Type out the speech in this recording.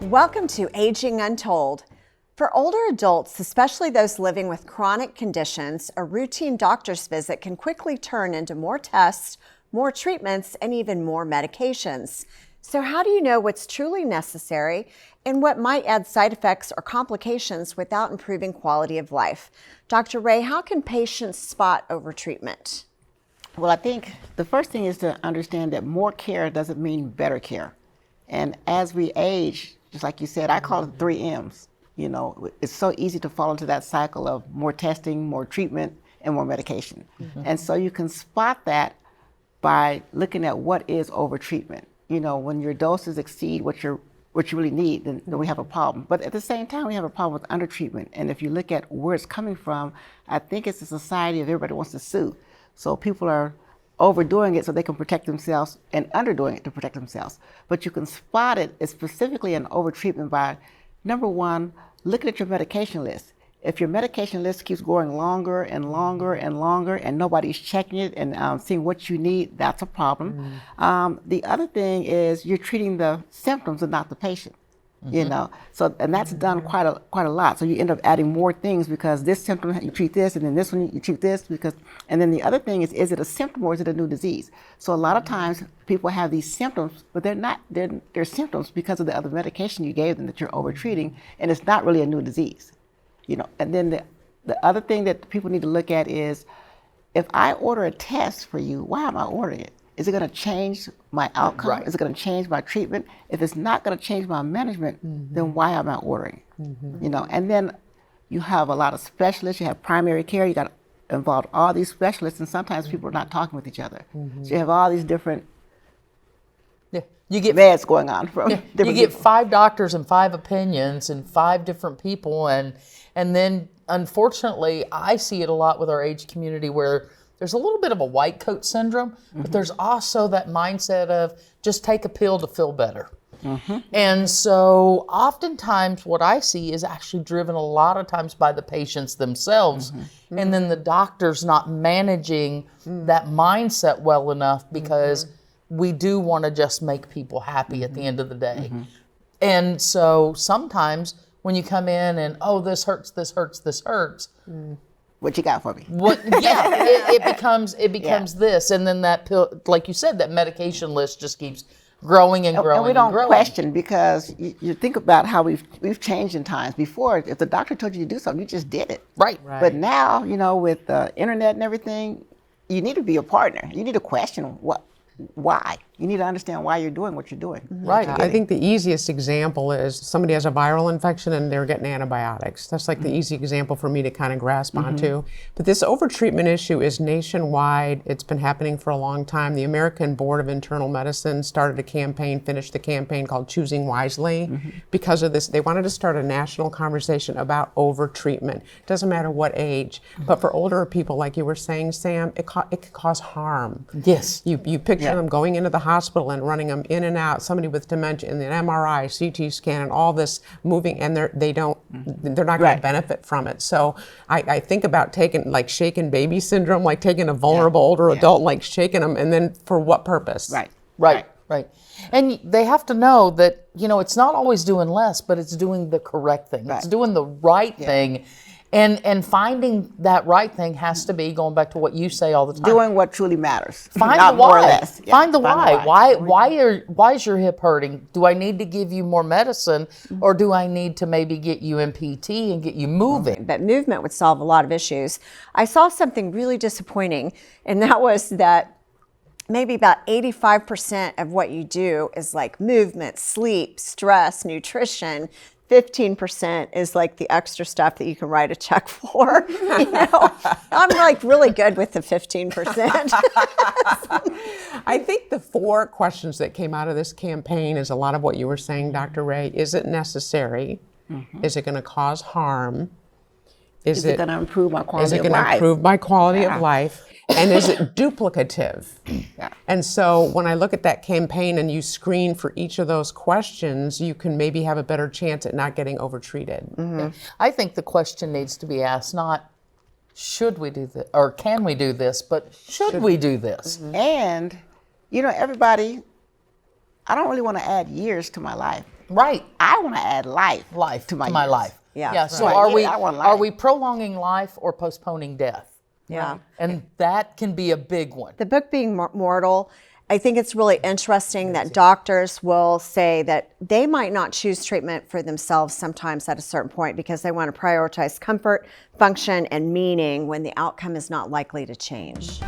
Welcome to Aging Untold. For older adults, especially those living with chronic conditions, a routine doctor's visit can quickly turn into more tests, more treatments, and even more medications. So how do you know what's truly necessary and what might add side effects or complications without improving quality of life? Dr. Ray, how can patients spot overtreatment? Well, I think the first thing is to understand that more care doesn't mean better care. And as we age, just like you said, I call it 3 M's. You know, it's so easy to fall into that cycle of more testing, more treatment, and more medication. And so you can spot that by looking at what is overtreatment. You know, when your doses exceed what you really need, then we have a problem. But at the same time, we have a problem with undertreatment. And if you look at where it's coming from, I think it's a society of everybody wants to sue. So people are overdoing it so they can protect themselves and underdoing it to protect themselves. But you can spot it as specifically an overtreatment by, number one, looking at your medication list. If your medication list keeps going longer and longer and longer and nobody's checking it and seeing what you need, that's a problem. The other thing is you're treating the symptoms and not the patient. You know, so and that's done quite a lot. So you end up adding more things because this symptom you treat this, and then this one you treat this because, and then the other thing is it a symptom or is it a new disease? So a lot of times people have these symptoms, but they're not. They're symptoms because of the other medication you gave them that you're overtreating, and it's not really a new disease. You know, and then the other thing that people need to look at is if I order a test for you, why am I ordering it? Is it going to change my outcome? Right. Is it going to change my treatment? If it's not going to change my management, then why am I ordering? You know, and then you have a lot of specialists. You have primary care. You got to involve all these specialists, and sometimes people are not talking with each other. So you have all these different meds going on from different You get people. 5 doctors and 5 opinions and 5 different people, and then unfortunately, I see it a lot with our age community where there's a little bit of a white coat syndrome, but there's also that mindset of just take a pill to feel better. And so oftentimes what I see is actually driven a lot of times by the patients themselves. And then the doctor's not managing that mindset well enough because we do want to just make people happy at the end of the day. And so sometimes when you come in and, oh, this hurts, this hurts, this hurts. What you got for me? It becomes this, and then that pill, like you said, that medication list just keeps growing and growing. And we don't growing. question because you think about how we've changed in times. Before, if the doctor told you to do something, you just did it. Right. But now, you know, with the internet and everything, you need to be a partner. You need to question why. You need to understand why you're doing what you're doing. Right. I think the easiest example is somebody has a viral infection and they're getting antibiotics. That's like the easy example for me to kind of grasp onto. But this overtreatment issue is nationwide. It's been happening for a long time. The American Board of Internal Medicine started a campaign, finished the campaign called Choosing Wisely. Because of this, they wanted to start a national conversation about overtreatment. Doesn't matter what age. But for older people, like you were saying, Sam, it could cause harm. Yes. You picture them going into the hospital and running them in and out, somebody with dementia and an MRI, CT scan, and all this moving, and they're not going to benefit from it. So I think about taking like shaken baby syndrome, like taking a vulnerable older adult, like shaking them, and then for what purpose? Right. And they have to know that, you know, it's not always doing less, but it's doing the correct thing. It's doing the right thing. And finding that right thing has to be, going back to what you say all the time, Doing what truly matters. Find not the why. More or less. Find the why. Why is your hip hurting? Do I need to give you more medicine, or do I need to maybe get you in PT and get you moving? That movement would solve a lot of issues. I saw something really disappointing, and that was that maybe about 85% of what you do is like movement, sleep, stress, nutrition. 15% is like the extra stuff that you can write a check for. You know, I'm like really good with the 15%. I think the 4 questions that came out of this campaign is a lot of what you were saying, Dr. Ray. Is it necessary? Is it going to cause harm? Is it going to improve my quality of life? Is it going to improve my quality of life? And is it duplicative? And so when I look at that campaign and you screen for each of those questions, you can maybe have a better chance at not getting overtreated. I think the question needs to be asked, not should we do this or can we do this, but should we do this? And, you know, everybody, I don't really want to add years to my life. Right. I want to add life To my years. life. Yeah. So Right. are Yeah, we I want are life. we prolonging life or postponing death? Yeah. And that can be a big one. The book being mortal, I think it's really interesting that doctors will say that they might not choose treatment for themselves sometimes at a certain point because they want to prioritize comfort, function, and meaning when the outcome is not likely to change.